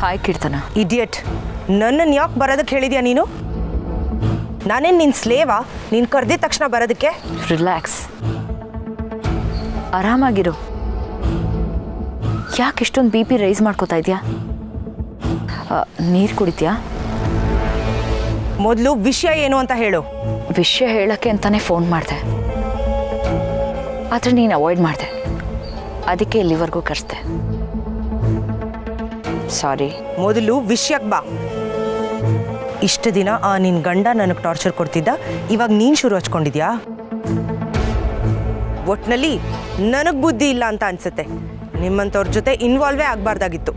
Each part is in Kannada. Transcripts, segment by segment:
ಹಾಯ್ ಕೀರ್ತನ. ಇಡಿಯಟ್, ನನ್ನನ್ನು ಯಾಕೆ ಬರೋದಕ್ಕೆ ಹೇಳಿದ್ಯಾ ನೀನು? ನಾನೇನು ನಿನ್ನ ಸ್ಲೇವಾ ನೀನು ಕರೆದಿದ ತಕ್ಷಣ ಬರೋದಕ್ಕೆ? ರಿಲ್ಯಾಕ್ಸ್, ಆರಾಮಾಗಿರು. ಯಾಕೆ ಇಷ್ಟೊಂದು ಬಿ ಪಿ ರೈಸ್ ಮಾಡ್ಕೋತಾ ಇದೆಯಾ? ನೀರು ಕುಡಿತೀಯಾ? ಮೊದಲು ವಿಷಯ ಏನು ಅಂತ ಹೇಳು. ವಿಷಯ ಹೇಳೋಕ್ಕೆ ಅಂತಾನೆ ಫೋನ್ ಮಾಡಿದೆ, ಆದರೆ ನೀನು ಅವಾಯ್ಡ್ ಮಾಡಿದೆ. ಅದಕ್ಕೆ ಇಲ್ಲಿವರೆಗೂ ಕರೆಸ್ದೆ. ಸಾರಿ. ಮೊದಲು ವಿಷಯಕ್ಕೆ ಬಾ. ಇಷ್ಟು ದಿನ ನಿನ್ನ ಗಂಡ ನನಗೆ ಟಾರ್ಚರ್ ಕೊಡ್ತಿದ್ದ, ಇವಾಗ ನೀನು ಶುರು ಹಚ್ಕೊಂಡಿದ್ಯಾ? ಒಟ್ಟಿನಲ್ಲಿ ನನಗೆ ಬುದ್ಧಿ ಇಲ್ಲ ಅಂತ ಅನ್ಸುತ್ತೆ. ನಿಮ್ಮಂಥವ್ರ ಜೊತೆ ಇನ್ವಾಲ್ವೇ ಆಗಬಾರ್ದಾಗಿತ್ತು.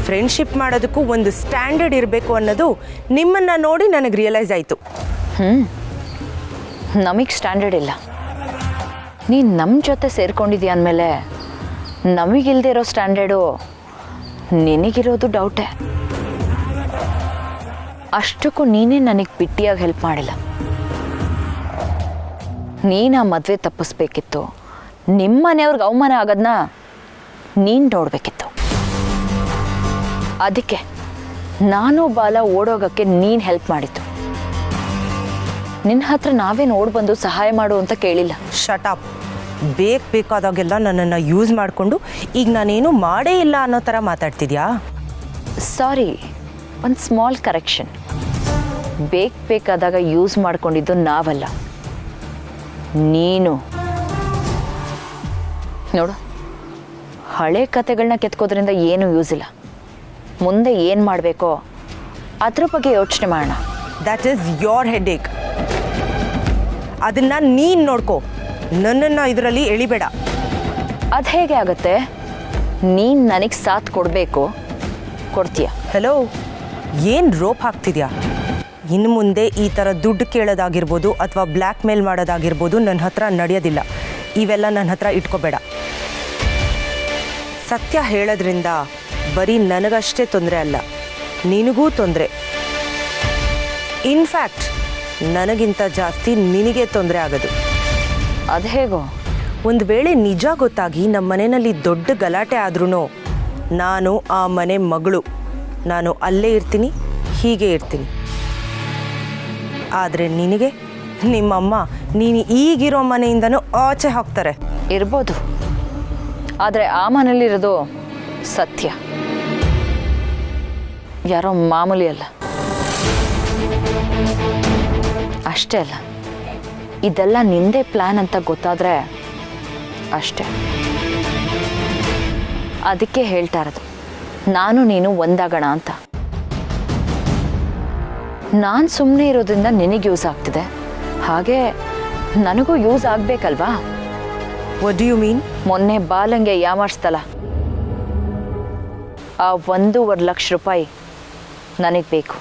ಫ್ರೆಂಡ್ಶಿಪ್ ಮಾಡೋದಕ್ಕೂ ಒಂದು ಸ್ಟ್ಯಾಂಡರ್ಡ್ ಇರಬೇಕು ಅನ್ನೋದು ನಿಮ್ಮನ್ನು ನೋಡಿ ನನಗೆ ರಿಯಲೈಸ್ ಆಯಿತು. ನಮಗೆ ಸ್ಟ್ಯಾಂಡರ್ಡ್ ಇಲ್ಲ. ನೀನು ನಮ್ಮ ಜೊತೆ ಸೇರ್ಕೊಂಡಿದ್ದೀಯ ಅಂದಮೇಲೆ ನಮಗಿಲ್ದೇ ಇರೋ ಸ್ಟ್ಯಾಂಡರ್ಡು ನಿನಗಿರೋದು ಡೌಟೇ. ಅಷ್ಟಕ್ಕೂ ನೀನೇ ನನಗೆ ಬಿಟ್ಟಿಯಾಗಿ ಹೆಲ್ಪ್ ಮಾಡಿಲ್ಲ. ನೀನು ಆ ಮದುವೆ ತಪ್ಪಿಸ್ಬೇಕಿತ್ತು. ನಿಮ್ಮ ಮನೆಯವ್ರಿಗೆ ಅವಮಾನ ಆಗೋದನ್ನ ನೀನು ನೋಡಬೇಕಿತ್ತು. ಅದಕ್ಕೆ ನಾನು ಬಾಲ ಓಡೋಗೋಕ್ಕೆ ನೀನು ಹೆಲ್ಪ್ ಮಾಡಿದ್ದು. ನಿನ್ನ ಹತ್ರ ನಾವೇನು ಓಡ್ ಬಂದು ಸಹಾಯ ಮಾಡು ಅಂತ ಕೇಳಿಲ್ಲ. Shut up. ಬೇಕಾದಾಗೆಲ್ಲ ನನ್ನನ್ನು ಯೂಸ್ ಮಾಡಿಕೊಂಡು ಈಗ ನಾನೇನು ಮಾಡೇ ಇಲ್ಲ ಅನ್ನೋ ಥರ ಮಾತಾಡ್ತಿದ್ಯಾ? ಸಾರಿ, ಒಂದು ಸ್ಮಾಲ್ ಕರೆಕ್ಷನ್. ಬೇಕಾದಾಗ ಯೂಸ್ ಮಾಡ್ಕೊಂಡಿದ್ದು ನಾವಲ್ಲ, ನೀನು. ನೋಡು, ಹಳೆ ಕತೆಗಳನ್ನ ಕೆತ್ಕೋದ್ರಿಂದ ಏನೂ ಯೂಸ್ ಇಲ್ಲ. ಮುಂದೆ ಏನು ಮಾಡಬೇಕೋ ಅದ್ರ ಬಗ್ಗೆ ಯೋಚನೆ ಮಾಡೋಣ. That is your headache. ಅದನ್ನು ನೀನು ನೋಡ್ಕೋ, ನನ್ನನ್ನು ಇದರಲ್ಲಿ ಎಳಿಬೇಡ. ಅದು ಹೇಗೆ ಆಗುತ್ತೆ? ನೀನು ನನಗೆ ಸಾಥ್ ಕೊಡಬೇಕು, ಕೊಡ್ತೀಯ? ಹಲೋ, ಏನು ರೋಪ್ ಹಾಕ್ತಿದ್ಯಾ? ಇನ್ನು ಮುಂದೆ ಈ ಥರ ದುಡ್ಡು ಕೇಳೋದಾಗಿರ್ಬೋದು ಅಥವಾ ಬ್ಲ್ಯಾಕ್ ಮೇಲ್ ಮಾಡೋದಾಗಿರ್ಬೋದು ನನ್ನ ಹತ್ರ ನಡೆಯೋದಿಲ್ಲ. ಇವೆಲ್ಲ ನನ್ನ ಹತ್ರ ಇಟ್ಕೋಬೇಡ. ಸತ್ಯ ಹೇಳೋದ್ರಿಂದ ಬರೀ ನನಗಷ್ಟೇ ತೊಂದರೆ ಅಲ್ಲ, ನಿನಗೂ ತೊಂದರೆ. ಇನ್ಫ್ಯಾಕ್ಟ್ ನನಗಿಂತ ಜಾಸ್ತಿ ನಿನಗೆ ತೊಂದರೆ ಆಗೋದು. ಅದು ಹೇಗೋ? ಒಂದು ವೇಳೆ ನಿಜ ಗೊತ್ತಾಗಿ ನಮ್ಮ ಮನೆಯಲ್ಲಿ ದೊಡ್ಡ ಗಲಾಟೆ ಆದ್ರೂ ನಾನು ಆ ಮನೆ ಮಗಳು. ನಾನು ಅಲ್ಲೇ ಇರ್ತೀನಿ, ಹೀಗೆ ಇರ್ತೀನಿ. ಆದರೆ ನಿನಗೆ ನಿಮ್ಮಮ್ಮ ನೀನು ಈಗಿರೋ ಮನೆಯಿಂದನೂ ಆಚೆ ಹಾಕ್ತಾರೆ. ಇರ್ಬೋದು, ಆದರೆ ಆ ಮನೇಲಿರೋದು ಸತ್ಯ, ಯಾರೋ ಮಾಮೂಲಿ ಅಲ್ಲ. ಅಷ್ಟೇ ಅಲ್ಲ, ಇದೆಲ್ಲ ನಿಂದೇ ಪ್ಲ್ಯಾನ್ ಅಂತ ಗೊತ್ತಾದರೆ ಅಷ್ಟೇ. ಅದಕ್ಕೆ ಹೇಳ್ತಾ ಇರೋದು, ನಾನು ನೀನು ಒಂದಾಗೋಣ ಅಂತ. ನಾನು ಸುಮ್ಮನೆ ಇರೋದ್ರಿಂದ ನಿನಗೆ ಯೂಸ್ ಆಗ್ತಿದೆ, ಹಾಗೆ ನನಗೂ ಯೂಸ್ ಆಗಬೇಕಲ್ವಾ? What do you mean? ಮೊನ್ನೆ ಬಾಲಂಗೆ ಯಾಮಾರಿಸ್ತಲ್ಲ, ಆ 1.5 ಲಕ್ಷ ರೂಪಾಯಿ ನನಗೆ ಬೇಕು.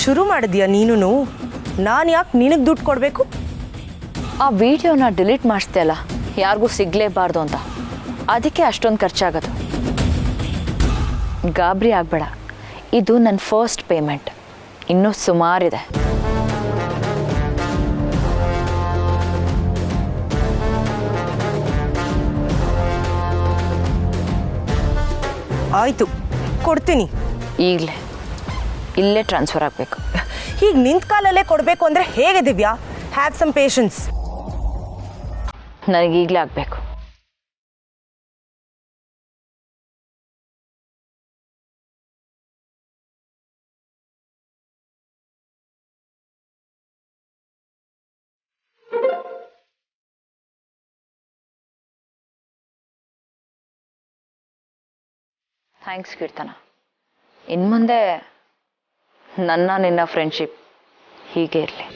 ಶುರು ಮಾಡಿದ್ಯಾ ನೀನು? ನಾನು ಯಾಕೆ ನಿನಗೆ ದುಡ್ಡು ಕೊಡಬೇಕು? ಆ ವಿಡಿಯೋನ ಡಿಲೀಟ್ ಮಾಡಿಸ್ದೆ ಅಲ್ಲ, ಯಾರಿಗೂ ಸಿಗಲೇಬಾರ್ದು ಅಂತ. ಅದಕ್ಕೆ ಅಷ್ಟೊಂದು ಖರ್ಚಾಗೋದು. ಗಾಬರಿ ಆಗಬೇಡ, ಇದು ನನ್ನ ಫಸ್ಟ್ ಪೇಮೆಂಟ್. ಇನ್ನೂ ಸುಮಾರಿದೆ. ಆಯಿತು, ಕೊಡ್ತೀನಿ. ಈಗಲೇ ಇಲ್ಲೇ ಟ್ರಾನ್ಸ್ಫರ್ ಆಗಬೇಕು. ಹೀಗೆ ನಿಂತ ಕಾಲಲ್ಲೇ ಕೊಡಬೇಕು ಅಂದರೆ ಹೇಗೆ ದಿವ್ಯಾ? Have some patience. ನನಗೀಗಲೇ ಆಗಬೇಕು. ಥ್ಯಾಂಕ್ಸ್ ಕೀರ್ತನ. ಇನ್ನು ಮುಂದೆ ನಿನ್ನ ಫ್ರೆಂಡ್ಶಿಪ್ ಹೀಗೆ ಇರಲಿ.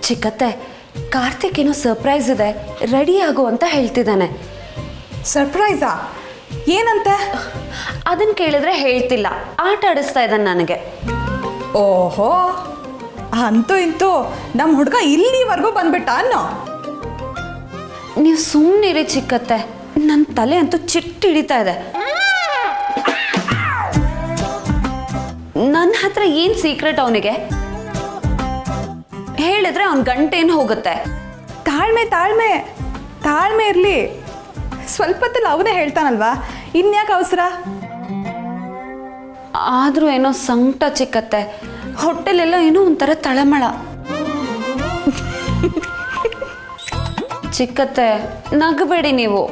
ಚಿಕ್ಕತ್ತೆ, ಕಾರ್ತಿಕ್ ಏನೋ ಸರ್ಪ್ರೈಸ್ ಇದೆ, ರೆಡಿ ಆಗು ಅಂತ ಹೇಳ್ತಿದ್ದಾನೆ. ಸರ್ಪ್ರೈಸಾ? ಏನಂತೆ? ಅದನ್ನು ಕೇಳಿದ್ರೆ ಹೇಳ್ತಿಲ್ಲ, ಆಟ ಆಡಿಸ್ತಾ ಇದ್ದಾನೆ ನನಗೆ. ಓಹೋ, ಅಂತೂ ಇಂತೂ ನಮ್ಮ ಹುಡುಗ ಇಲ್ಲಿವರೆಗೂ ಬಂದ್ಬಿಟ್ಟ ಅನ್ನೋ. ನೀವು ಸುಮ್ಮನಿರಿ ಚಿಕ್ಕತ್ತೆ, ನನ್ನ ತಲೆ ಅಂತೂ ಚಿಟ್ಟು ಹಿಡಿತಾ ಇದೆ. ನನ್ನ ಹತ್ರ ಏನು ಸೀಕ್ರೆಟ್ ಅವನಿಗೆ? ಹೇಳಿದ್ರೆ ಅವನ ಗಂಟೇನು ಹೋಗುತ್ತೆ. ತಾಳ್ಮೆ ತಾಳ್ಮೆ ತಾಳ್ಮೆ ಇರಲಿ, ಸ್ವಲ್ಪ ಹೊತ್ತಲ್ಲಿ ಅವನೇ ಹೇಳ್ತಾನಲ್ವಾ, ಇನ್ಯಾಕೆ ಅವಸರ? ಆದರೂ ಏನೋ ಸಂಕಟ ಚಿಕ್ಕತ್ತೆ, ಹೊಟ್ಟೆಲೆಲ್ಲ ಏನೋ ಒಂಥರ ತಳಮಳ. ಚಿಕ್ಕತ್ತೆ ನಗಬೇಡಿ ನೀವು.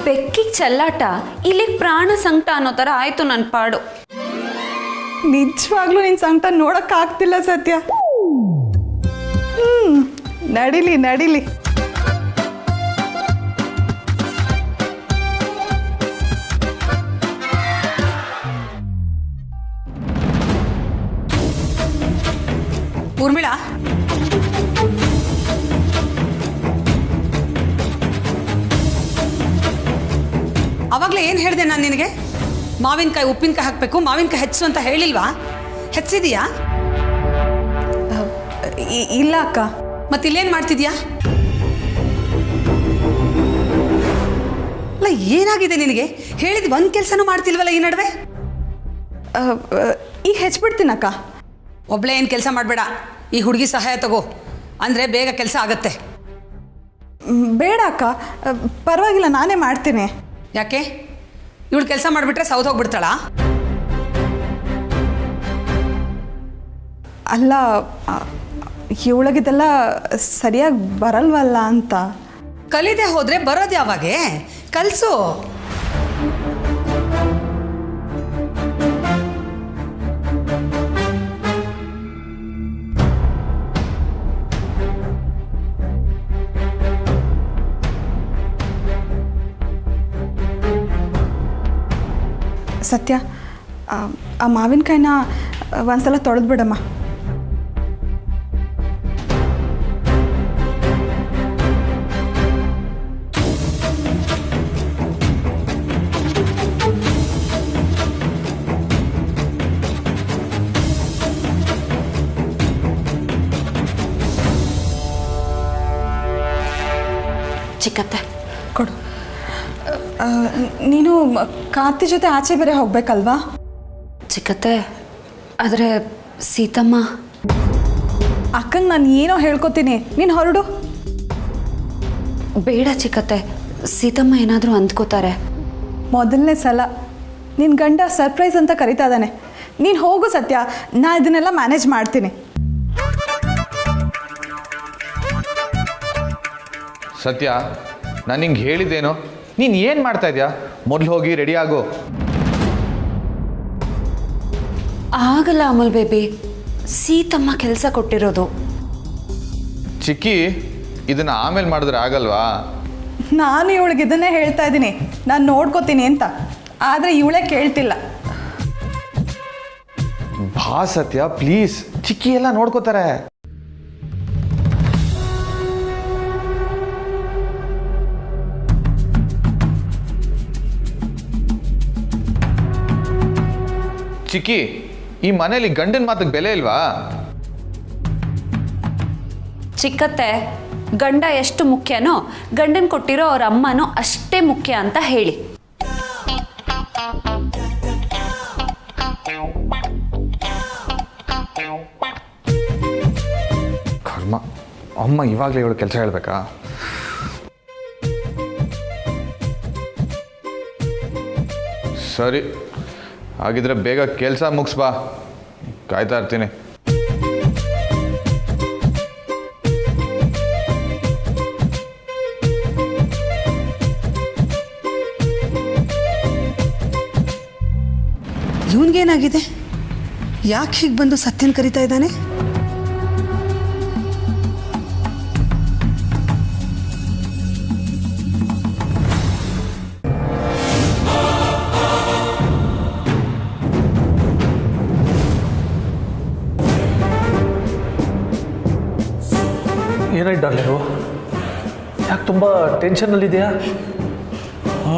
ಬೆಕ್ಕಿಗೆ ಚೆಲ್ಲಾಟ, ಇಲ್ಲಿ ಪ್ರಾಣ ಸಂಕಟ ಅನ್ನೋ ಥರ ಆಯ್ತು ನನ್ನ ಪಾಡು. ನಿಜವಾಗ್ಲೂ ನಿನ್ನ ಸಂಕಟ ನೋಡೋಕ್ಕಾಗ್ತಿಲ್ಲ ಸತ್ಯ. ನಡಿಲಿ ನಡಿಲಿ. ಊರ್ಮಿಳಾ, ಅವಾಗಲೇ ಏನು ಹೇಳಿದೆ ನಾನು ನಿನಗೆ? ಮಾವಿನಕಾಯಿ ಉಪ್ಪಿನಕಾಯಿ ಹಾಕಬೇಕು, ಮಾವಿನಕಾಯಿ ಹೆಚ್ಚು ಅಂತ ಹೇಳಿಲ್ವಾ? ಹೆಚ್ಚಿದೀಯಾ? ಇಲ್ಲ ಅಕ್ಕ. ಮತ್ತೆ ಇಲ್ಲೇನು ಮಾಡ್ತಿದ್ಯಾ? ಅಲ್ಲ, ಏನಾಗಿದೆ ನಿನಗೆ? ಹೇಳಿದ ಒಂದು ಕೆಲಸನೂ ಮಾಡ್ತಿಲ್ವಲ್ಲ ಈ ನಡುವೆ? ಈಗ ಹೆಚ್ಚಿಬಿಡ್ತೀನಕ್ಕ. ಒಬ್ಳೇ ಏನು ಕೆಲಸ ಮಾಡಬೇಡ, ಈ ಹುಡುಗಿ ಸಹಾಯ ತಗೋ, ಅಂದರೆ ಬೇಗ ಕೆಲಸ ಆಗತ್ತೆ. ಬೇಡ ಅಕ್ಕ, ಪರವಾಗಿಲ್ಲ, ನಾನೇ ಮಾಡ್ತೀನಿ. ಯಾಕೆ? ಇವಳು ಕೆಲಸ ಮಾಡಿಬಿಟ್ರೆ ಸೌದು ಹೋಗ್ಬಿಡ್ತಾಳಾ? ಅಲ್ಲ, ಇವಳಗಿದೆಲ್ಲ ಸರಿಯಾಗಿ ಬರಲ್ವಲ್ಲ ಅಂತ. ಕಲಿದೆ ಹೋದರೆ ಬರೋದು ಯಾವಾಗೆ? ಕಲಿಸು. ಸತ್ಯ, ಆ ಮಾವಿನಕಾಯಿನ ಒಂದ್ಸಲ ತೊಳೆದು ಬಿಡಮ್ಮ. ಚಿಕ್ಕತ್ತೆ ಕೊಡು. ನೀನು ಕಾರ್ತಿ ಜೊತೆ ಆಚೆ ಬೇರೆ ಹೋಗ್ಬೇಕಲ್ವಾ? ಚಿಕ್ಕತ್ತೆ, ಆದರೆ ಸೀತಮ್ಮ. ಅಕ್ಕಂಗೆ ನಾನು ಏನೋ ಹೇಳ್ಕೊತೀನಿ, ನೀನು ಹೊರಡು. ಬೇಡ ಚಿಕ್ಕತ್ತೆ, ಸೀತಮ್ಮ ಏನಾದರೂ ಅಂದ್ಕೋತಾರೆ. ಮೊದಲನೇ ಸಲ ನಿನ್ನ ಗಂಡ ಸರ್ಪ್ರೈಸ್ ಅಂತ ಕರಿತಾ ಇದ್ದಾನೆ. ನೀನು ಹೋಗು ಸತ್ಯ, ನಾ ಇದನ್ನೆಲ್ಲ ಮ್ಯಾನೇಜ್ ಮಾಡ್ತೀನಿ. ಸತ್ಯ, ನಾನು ನಿಂಗೆ ಹೇಳಿದ್ದೇನೋ, ನೀನು ಏನು ಮಾಡ್ತಾ ಇದೆಯಾ? ಮೊದಲು ಹೋಗಿ ರೆಡಿ ಆಗು. ಆಗಲ್ಲ ಅಮಲ್ ಬೇಬಿ, ಸೀತಮ್ಮ ಕೆಲಸ ಕೊಟ್ಟಿರೋದು. ಚಿಕ್ಕಿ, ಇದನ್ನು ಆಮೇಲೆ ಮಾಡಿದ್ರೆ ಆಗಲ್ವಾ? ನಾನು ಇವಳಿಗೆ ಇದನ್ನೇ ಹೇಳ್ತಾ ಇದ್ದೀನಿ, ನಾನು ನೋಡ್ಕೋತೀನಿ ಅಂತ. ಆದರೆ ಇವಳೇ ಕೇಳ್ತಿಲ್ಲ. ಬಾ ಸತ್ಯ, ಪ್ಲೀಸ್, ಚಿಕ್ಕಿ ಎಲ್ಲ ನೋಡ್ಕೋತಾರೆ. ಚಿಕ್ಕಿ, ಈ ಮನೇಲಿ ಗಂಡನ ಮಾತಿಗೆ ಬೆಲೆ ಇಲ್ವಾ? ಚಿಕ್ಕತ್ತೆ, ಗಂಡ ಎಷ್ಟು ಮುಖ್ಯನೋ ಗಂಡನ್ ಕೊಟ್ಟಿರೋ ಅವ್ರ ಅಮ್ಮನೂ ಅಷ್ಟೇ ಮುಖ್ಯ ಅಂತ ಹೇಳಿ. ಕರ್ಮ, ಅಮ್ಮ ಇವಾಗಲೇ ಇವಳು ಕೆಲಸ ಹೇಳ್ಬೇಕಾ? ಸರಿ, ಹಾಗಿದ್ರೆ ಬೇಗ ಕೆಲಸ ಮುಗಿಸ್ಬಾ, ಕಾಯ್ತಾ ಇರ್ತೀನಿ. ಇವನಿಗೇನಾಗಿದೆ? ಯಾಕೆ ಹೀಗೆ ಬಂದು ಸತ್ಯನ್ ಕರಿತಾ ಇದ್ದಾನೆ? ಏನಾಯ್ತು ಡಾರ್ಲಿಂಗು? ಯಾಕೆ ತುಂಬ ಟೆನ್ಷನ್ನಲ್ಲಿದೆಯಾ?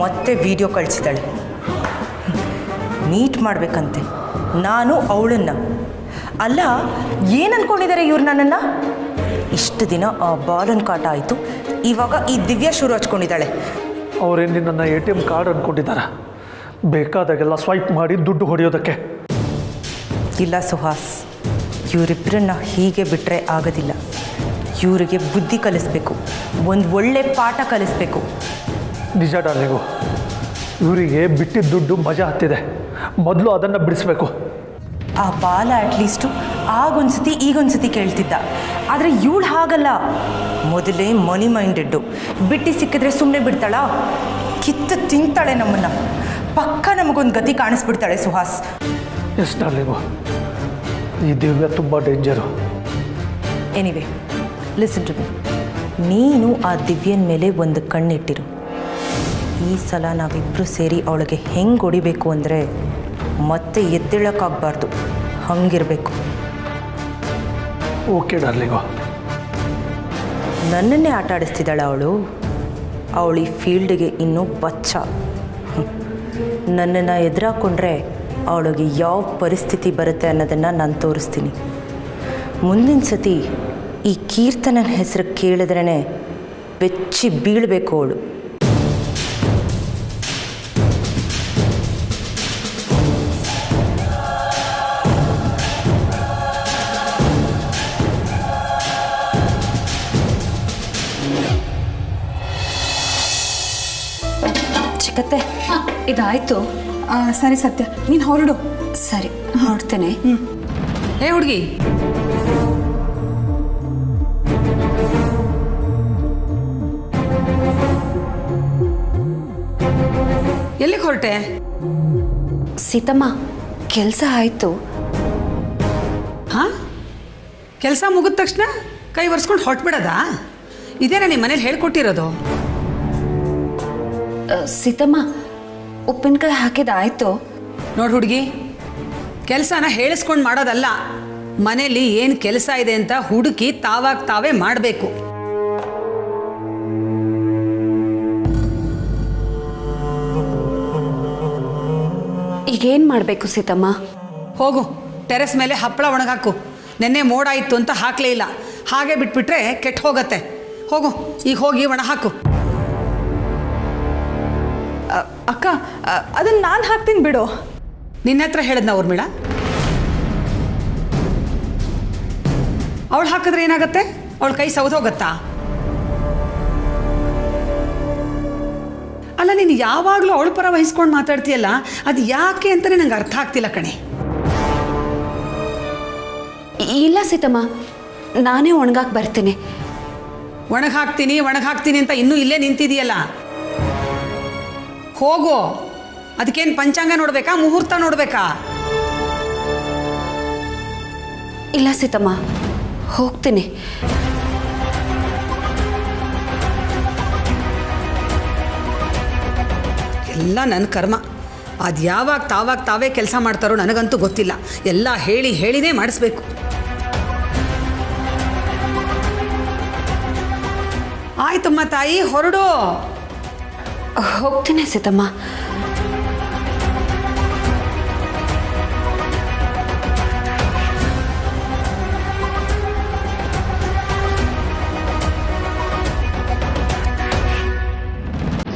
ಮತ್ತೆ ವಿಡಿಯೋ ಕಳಿಸಿದಾಳೆ. ಮೀಟ್ ಮಾಡಬೇಕಂತೆ ನಾನು ಅವಳನ್ನು. ಅಲ್ಲ, ಏನು ಅಂದ್ಕೊಂಡಿದ್ದಾರೆ ಇವ್ರು ನನ್ನನ್ನು? ಇಷ್ಟು ದಿನ ಆ ಬಾಲನ್ ಕಾಟ ಆಯಿತು, ಇವಾಗ ಈ ದಿವ್ಯಾ ಶುರು ಹಚ್ಕೊಂಡಿದ್ದಾಳೆ. ಅವರೇನು ನನ್ನ ATM ಕಾರ್ಡ್ ಅಂದ್ಕೊಂಡಿದ್ದಾರೆ, ಬೇಕಾದಾಗೆಲ್ಲ ಸ್ವೈಪ್ ಮಾಡಿ ದುಡ್ಡು ಹೊಡೆಯೋದಕ್ಕೆ. ಇಲ್ಲ ಸುಹಾಸ್, ಇವರಿಬ್ಬರನ್ನ ಹೀಗೆ ಬಿಟ್ಟರೆ ಆಗೋದಿಲ್ಲ. ಇವರಿಗೆ ಬುದ್ಧಿ ಕಲಿಸ್ಬೇಕು, ಒಂದು ಒಳ್ಳೆ ಪಾಠ ಕಲಿಸ್ಬೇಕು. ನಿಜ ಡಾರ್ಲಿಂಗು, ಇವರಿಗೆ ಬಿಟ್ಟಿದ್ದ ದುಡ್ಡು ಮಜಾ ಹತ್ತಿದೆ, ಮೊದಲು ಅದನ್ನು ಬಿಡಿಸ್ಬೇಕು. ಆ ಬಾಲ ಅಟ್ಲೀಸ್ಟು ಆಗೊಂದ್ಸತಿ ಈಗೊಂದ್ಸತಿ ಕೇಳ್ತಿದ್ದ, ಆದರೆ ಇವಳು ಹಾಗಲ್ಲ. ಮೊದಲೇ ಮನಿ ಮೈಂಡೆಡ್ಡು. ಬಿಟ್ಟು ಸಿಕ್ಕಿದ್ರೆ ಸುಮ್ಮನೆ ಬಿಡ್ತಾಳಾ? ಕಿತ್ತು ತಿಂತಾಳೆ ನಮ್ಮನ್ನು. ಪಕ್ಕ ನಮಗೊಂದು ಗತಿ ಕಾಣಿಸ್ಬಿಡ್ತಾಳೆ ಸುಹಾಸ್. ಎಸ್ ಡಾರ್ಲಿಂಗು, ಈ ದಿವ್ಯ ತುಂಬ danger. Anyway, listen to me. ನೀನು ಆ ದಿವ್ಯನ ಮೇಲೆ ಒಂದು ಕಣ್ಣಿಟ್ಟಿರು. ಈ ಸಲ ನಾವಿಬ್ಬರು ಸೇರಿ ಅವಳಿಗೆ ಹೆಂಗೆ ಹೊಡಿಬೇಕು ಅಂದರೆ ಮತ್ತೆ ಎದ್ದೇಳಕ್ಕಾಗಬಾರ್ದು, ಹಂಗಿರಬೇಕು. Okay darling. ನನ್ನನ್ನೇ ಆಟ ಆಡಿಸ್ತಿದ್ದಾಳೆ ಅವಳು. ಅವಳು ಈ ಫೀಲ್ಡಿಗೆ ಇನ್ನೂ ಬಚ್ಚ. ನನ್ನನ್ನು ಎದುರಾಕೊಂಡ್ರೆ ಅವಳಿಗೆ ಯಾವ ಪರಿಸ್ಥಿತಿ ಬರುತ್ತೆ ಅನ್ನೋದನ್ನು ನಾನು ತೋರಿಸ್ತೀನಿ. ಮುಂದಿನ ಸತಿ ಈ ಕೀರ್ತನನ ಹೆಸರು ಕೇಳಿದ್ರೇ ಬೆಚ್ಚಿ ಬೀಳಬೇಕು ಅವಳು. ಚಿಕ್ಕತ್ತೆ, ಇದಾಯ್ತು. ಸರಿ ಸತ್ಯ, ನೀನು ಹೊರಡು. ಸರಿ, ಹೊರಡ್ತೇನೆ. ಏ ಹುಡುಗಿ, ಎಲ್ಲಿಗೆ ಹೊರಟೆ? ಸೀತಮ್ಮ, ಕೆಲಸ ಆಯಿತು. ಹಾಂ, ಕೆಲಸ ಮುಗಿದ ತಕ್ಷಣ ಕೈ ಒರೆಸ್ಕೊಂಡು ಹೊರಟ್ಬಿಡೋದಾ? ಇದೇನಾ ನಿಮ್ಮ ಮನೇಲಿ ಹೇಳ್ಕೊಟ್ಟಿರೋದು? ಸೀತಮ್ಮ, ಉಪ್ಪಿನಕಾಯಿ ಹಾಕಿದಾಯ್ತು. ನೋಡು ಹುಡುಗಿ, ಕೆಲಸನ ಹೇಳಿಸ್ಕೊಂಡು ಮಾಡೋದಲ್ಲ, ಮನೇಲಿ ಏನು ಕೆಲಸ ಇದೆ ಅಂತ ಹುಡುಕಿ ತಾವಾಗ ತಾವೇ ಮಾಡಬೇಕು. ಈಗೇನು ಮಾಡಬೇಕು ಸೀತಮ್ಮ? ಹೋಗು, ಟೆರೆಸ್ ಮೇಲೆ ಹಪ್ಪಳ ಒಣಗಾಕು. ನೆನ್ನೆ ಮೋಡ ಇತ್ತು ಅಂತ ಹಾಕಲೇ ಇಲ್ಲ, ಹಾಗೆ ಬಿಟ್ಬಿಟ್ರೆ ಕೆಟ್ಟು ಹೋಗತ್ತೆ. ಹೋಗು, ಈಗ ಹೋಗಿ ಒಣ ಹಾಕು. ಅಕ್ಕ, ಅದನ್ನು ನಾನು ಹಾಕ್ತೀನಿ ಬಿಡು. ನಿನ್ನ ಹತ್ರ ಹೇಳಿದ್ನ ಊರ್ಮಿಳ? ಅವಳು ಹಾಕಿದ್ರೆ ಏನಾಗತ್ತೆ? ಅವಳ ಕೈ ಸೌದು ಹೋಗತ್ತಾ? ಅಲ್ಲ, ನೀನು ಯಾವಾಗಲೂ ಅವಳ ಪರ ವಹಿಸ್ಕೊಂಡು ಮಾತಾಡ್ತೀಯಲ್ಲ, ಅದು ಯಾಕೆ ಅಂತಲೇ ನಂಗೆ ಅರ್ಥ ಆಗ್ತಿಲ್ಲ ಕಣೆ. ಇಲ್ಲ ಸೀತಮ್ಮ, ನಾನೇ ಒಣಗಾಕ್ ಬರ್ತೀನಿ. ಒಣಗಾಕ್ತೀನಿ ಅಂತ ಇನ್ನೂ ಇಲ್ಲೇ ನಿಂತಿದೆಯಲ್ಲ. ಹೋಗು. ಅದಕ್ಕೇನು ಪಂಚಾಂಗ ನೋಡ್ಬೇಕಾ, ಮುಹೂರ್ತ ನೋಡ್ಬೇಕಾ? ಇಲ್ಲ ಸೀತಮ್ಮ, ಹೋಗ್ತೀನಿ. ಎಲ್ಲ ನನ್ನ ಕರ್ಮ. ಅದು ಯಾವಾಗ ತಾವೇ ಕೆಲಸ ಮಾಡ್ತಾರೋ ನನಗಂತೂ ಗೊತ್ತಿಲ್ಲ. ಎಲ್ಲ ಹೇಳಿನೇ ಮಾಡಿಸ್ಬೇಕು. ಆಯ್ತಮ್ಮ ತಾಯಿ, ಹೊರಡು. ಹೋಗ್ತೀನಿ ಸೀತಮ್ಮ.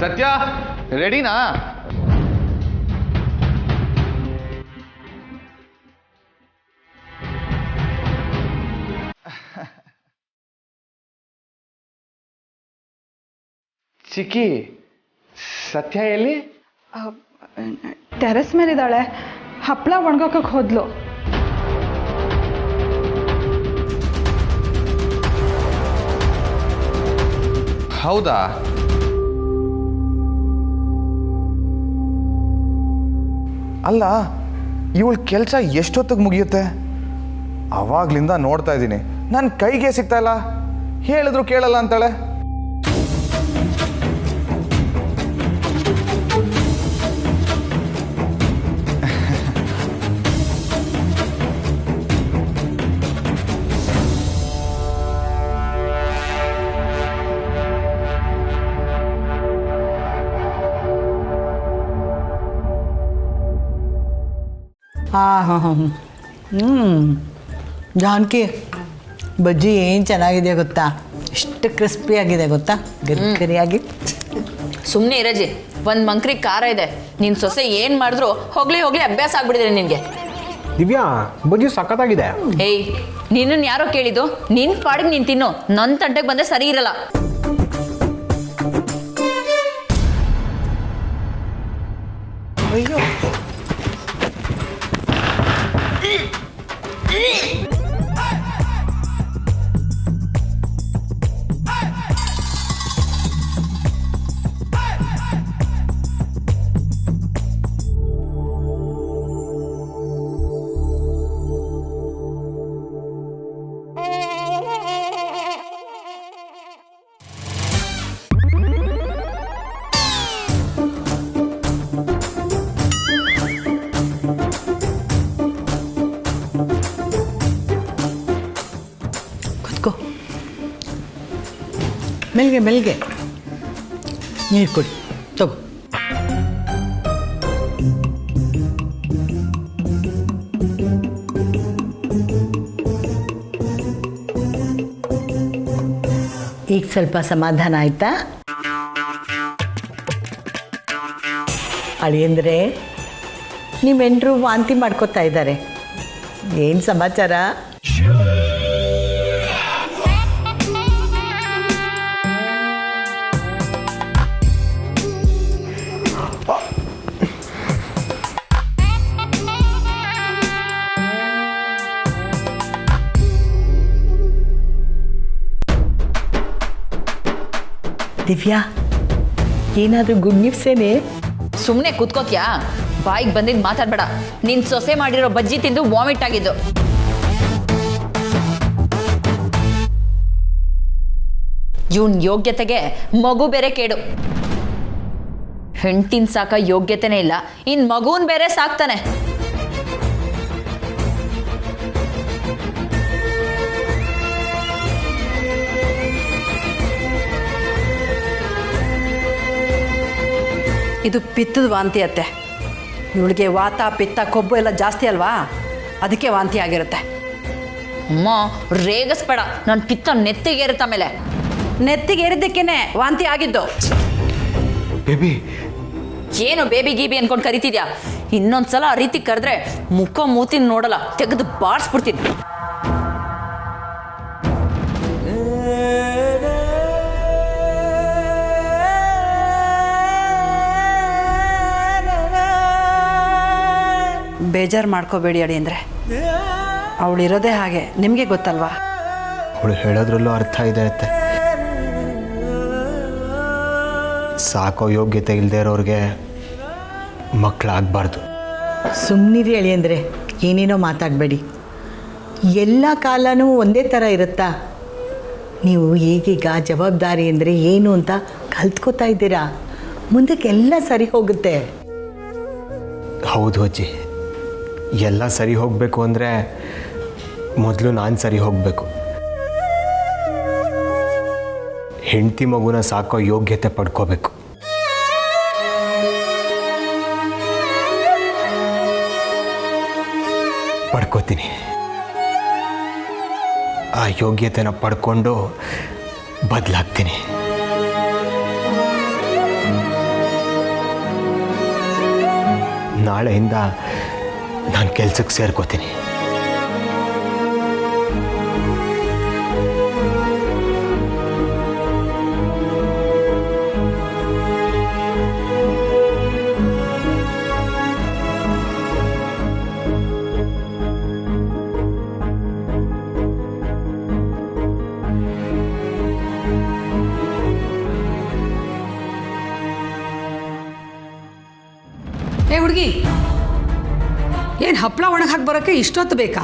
ಸತ್ಯ, ರೆಡಿನಾ? ಚಿಕ್ಕಿ, ಸತ್ಯ ಎಲ್ಲಿ? ಟೆರೆಸ್ ಮೇಲಿದ್ದಾಳೆ, ಹಪ್ಪಳ ಒಣಗೋಕಕ್ಕೆ ಹೋದ್ಲು. ಹೌದಾ? ಅಲ್ಲ, ಇವಳ ಕೆಲಸ ಎಷ್ಟೊತ್ತಿಗೆ ಮುಗಿಯುತ್ತೆ? ಅವಾಗ್ಲಿಂದ ನೋಡ್ತಾ ಇದ್ದೀನಿ, ನನ್ನ ಕೈಗೆ ಸಿಗ್ತಾ ಇಲ್ಲ. ಹೇಳಿದ್ರು ಕೇಳಲ್ಲ ಅಂತಾಳೆ. ಹಾಂ ಜಾನಕಿ ಬಜ್ಜಿ ಏನು ಚೆನ್ನಾಗಿದೆ ಗೊತ್ತಾ, ಎಷ್ಟು ಕ್ರಿಸ್ಪಿಯಾಗಿದೆ ಗೊತ್ತಾ, ಗರಿಗರಿಯಾಗಿ. ಸುಮ್ಮನೆ ಇರಜಿ, ಒಂದು ಮಂಕ್ರಿ ಖಾರ ಇದೆ. ನಿನ್ನ ಸೊಸೆ ಏನು ಮಾಡಿದ್ರು ಹೋಗ್ಲಿ ಅಭ್ಯಾಸ ಆಗ್ಬಿಟ್ಟಿದೆ ನಿನಗೆ. ದಿವ್ಯಾ, ಬಜ್ಜಿ ಸಖತ್ತಾಗಿದೆ. ಏಯ್, ನಿನ್ನನ್ನು ಯಾರೋ ಕೇಳಿದ್ದು? ನಿನ್ನ ಪಾಡಿಗೆ ನೀನು ತಿನ್ನು, ನನ್ನ ತಂಟೆಗೆ ಬಂದರೆ ಸರಿ ಇರಲ್ಲ. ಅಯ್ಯೋ ಮೆಲ್ಗೆ ನೀರು ಕೊಡಿ, ತಗೋ. ಈಗ ಸ್ವಲ್ಪ ಸಮಾಧಾನ ಆಯ್ತಾ ಅಳಿಯಂದ್ರೆ? ನೀವೆಂಟ್ರು ವಾಂತಿ ಮಾಡ್ಕೋತಾ ಇದ್ದಾರೆ. ಏನು ಸಮಾಚಾರ? ದಿವ್ಯಾ, ಏನಾದರೂ ಗುಡ್ ನ್ಯೂಸ್ ಏನೇ? ಸುಮ್ಮನೆ ಕೂತ್ಕೋತ್ಯಾ? ಬಾಯಿಗೆ ಬಂದಿದ್ದು ಮಾತಾಡ್ಬೇಡ. ನಿನ್ನ ಸೊಸೆ ಮಾಡಿರೋ ಬಜ್ಜಿ ತಿಂದು ವಾಮಿಟ್ ಆಗಿದ್ದು. ಇವನ್ ಯೋಗ್ಯತೆಗೆ ಮಗು ಬೇರೆ ಕೇಡು. ಹೆಂಡ್ತಿನ ಸಾಕ ಯೋಗ್ಯತೆನೇ ಇಲ್ಲ, ಇನ್ ಮಗುನ್ ಬೇರೆ ಸಾಕ್ತಾನೆ. ಇದು ಪಿತ್ತದ ವಾಂತಿ ಅತ್ತೆ. ಇವಳಿಗೆ ವಾತ ಪಿತ್ತ ಕೊಬ್ಬು ಎಲ್ಲ ಜಾಸ್ತಿ ಅಲ್ವಾ, ಅದಕ್ಕೆ ವಾಂತಿ ಆಗಿರುತ್ತೆ. ಅಮ್ಮ ರೇಗಿಸ್ಬೇಡ, ನನ್ನ ಪಿತ್ತ ನೆತ್ತಿಗೇರುತ್ತೆ. ಆಮೇಲೆ ನೆತ್ತಿಗೇರಿದ್ದಕ್ಕೇನೆ ವಾಂತಿ ಆಗಿದ್ದು. ಬೇಬಿ, ಏನು ಬೇಬಿ ಗೀಬಿ ಅನ್ಕೊಂಡು ಕರಿತಿದ್ಯಾ? ಇನ್ನೊಂದ್ಸಲ ಆ ರೀತಿ ಕರೆದ್ರೆ ಮುಖ ಮೂತಿ ನೋಡಲ್ಲ, ತೆಗೆದು ಬಾರಿಸ್ಬಿಡ್ತೀನಿ. ಬೇಜಾರು ಮಾಡ್ಕೋಬೇಡಿ ಅಡಿ ಅಂದರೆ, ಅವಳಿರೋದೇ ಹಾಗೆ, ನಿಮಗೆ ಗೊತ್ತಲ್ವಾ? ಅವಳು ಹೇಳೋದ್ರಲ್ಲೂ ಅರ್ಥ ಇದೆ ಅತ್ತೆ. ಸಾಕೋ ಯೋಗ್ಯತೆ ಇಲ್ಲದೆ ಇರೋರಿಗೆ ಮಕ್ಕಳಾಗಬಾರ್ದು. ಸುಮ್ಮನಿರಿ ಅಳಿಯಂದ್ರೆ, ಏನೇನೋ ಮಾತಾಡಬೇಡಿ. ಎಲ್ಲ ಕಾಲನೂ ಒಂದೇ ಥರ ಇರುತ್ತಾ? ನೀವು ಈಗೀಗ ಜವಾಬ್ದಾರಿ ಅಂದರೆ ಏನು ಅಂತ ಕಲ್ತ್ಕೋತಾ ಇದ್ದೀರಾ. ಮುಂದಕ್ಕೆಲ್ಲ ಸರಿ ಹೋಗುತ್ತೆ. ಹೌದು ಅಜ್ಜಿ, ಎಲ್ಲ ಸರಿ ಹೋಗಬೇಕು ಅಂದರೆ ಮೊದಲು ನಾನು ಸರಿ ಹೋಗಬೇಕು. ಹೆಂಡತಿ ಮಗುನ ಸಾಕೋ ಯೋಗ್ಯತೆ ಪಡ್ಕೋಬೇಕು. ಪಡ್ಕೋತೀನಿ. ಆ ಯೋಗ್ಯತೆನ ಪಡ್ಕೊಂಡು ಬದಲಾಗ್ತೀನಿ. ನಾಳೆಯಿಂದ ನಾನು ಕೆಲ್ಸಕ್ಕೆ ಸೇರ್ಕೋತೀನಿ. ಏ ಹುಡುಗಿ, ಏನು ಹಪ್ಪಳ ಒಣಗಿ ಹಾಕಿ ಬರೋಕ್ಕೆ ಇಷ್ಟೊತ್ತು ಬೇಕಾ?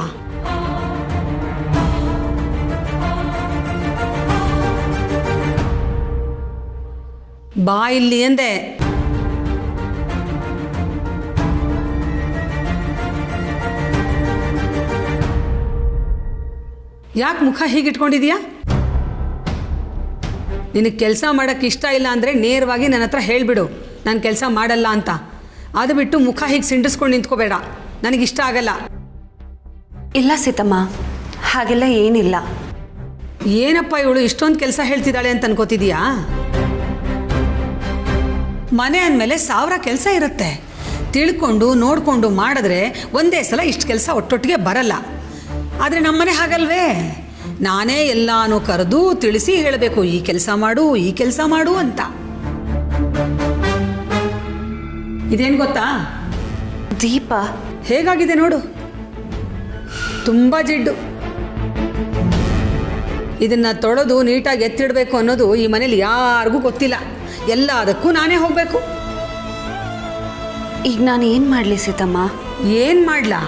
ಬಾ ಇಲ್ಲಿ ಎಂದೆ. ಯಾಕೆ ಮುಖ ಹೀಗಿಟ್ಕೊಂಡಿದೀಯಾ? ನಿನಗೆ ಕೆಲಸ ಮಾಡೋಕ್ಕೆ ಇಷ್ಟ ಇಲ್ಲ ಅಂದರೆ ನೇರವಾಗಿ ನನ್ನ ಹತ್ರ ಹೇಳಿಬಿಡು, ನಾನು ಕೆಲಸ ಮಾಡಲ್ಲ ಅಂತ. ಅದು ಬಿಟ್ಟು ಮುಖ ಹೀಗೆ ಸಿಂಡಿಸ್ಕೊಂಡು ನಿಂತ್ಕೋಬೇಡ. ನನಗಿಷ್ಟ ಆಗಲ್ಲ. ಇಲ್ಲ ಸೀತಮ್ಮ, ಹಾಗೆಲ್ಲ ಏನಿಲ್ಲ. ಏನಪ್ಪ ಇವಳು ಇಷ್ಟೊಂದು ಕೆಲಸ ಹೇಳ್ತಿದ್ದಾಳೆ ಅಂತ ಅನ್ಕೋತಿದೀಯಾ? ಮನೆ ಅಂದಮೇಲೆ 1000 ಕೆಲಸ ಇರುತ್ತೆ. ತಿಳ್ಕೊಂಡು ನೋಡಿಕೊಂಡು ಮಾಡಿದ್ರೆ ಒಂದೇ ಸಲ ಇಷ್ಟು ಕೆಲಸ ಒಟ್ಟೊಟ್ಟಿಗೆ ಬರಲ್ಲ. ಆದರೆ ನಮ್ಮನೆ ಹಾಗಲ್ವೇ, ನಾನೇ ಎಲ್ಲಾನು ಕರೆದು ತಿಳಿಸಿ ಹೇಳಬೇಕು, ಈ ಕೆಲಸ ಮಾಡು, ಈ ಕೆಲಸ ಮಾಡು ಅಂತ. ಇದೇನು ಗೊತ್ತಾ? ದೀಪ ಹೇಗಾಗಿದೆ ನೋಡು, ತುಂಬ ಜಿಡ್ಡು. ಇದನ್ನು ತೊಳೆದು ನೀಟಾಗಿ ಎತ್ತಿಡಬೇಕು ಅನ್ನೋದು ಈ ಮನೇಲಿ ಯಾರಿಗೂ ಗೊತ್ತಿಲ್ಲ. ಎಲ್ಲದಕ್ಕೂ ನಾನೇ ಹೋಗಬೇಕು. ಈಗ ನಾನು ಏನು ಮಾಡಲಿ ಸೀತಮ್ಮ? ಏನು ಮಾಡ್ಲಾ?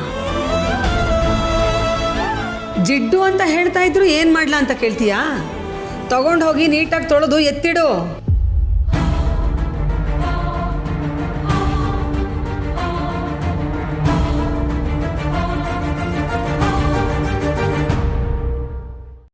ಜಿಡ್ಡು ಅಂತ ಹೇಳ್ತಾ ಇದ್ರು ಏನು ಮಾಡ್ಲಾ ಅಂತ ಕೇಳ್ತೀಯಾ? ತಗೊಂಡು ಹೋಗಿ ನೀಟಾಗಿ ತೊಳೆದು ಎತ್ತಿಡು.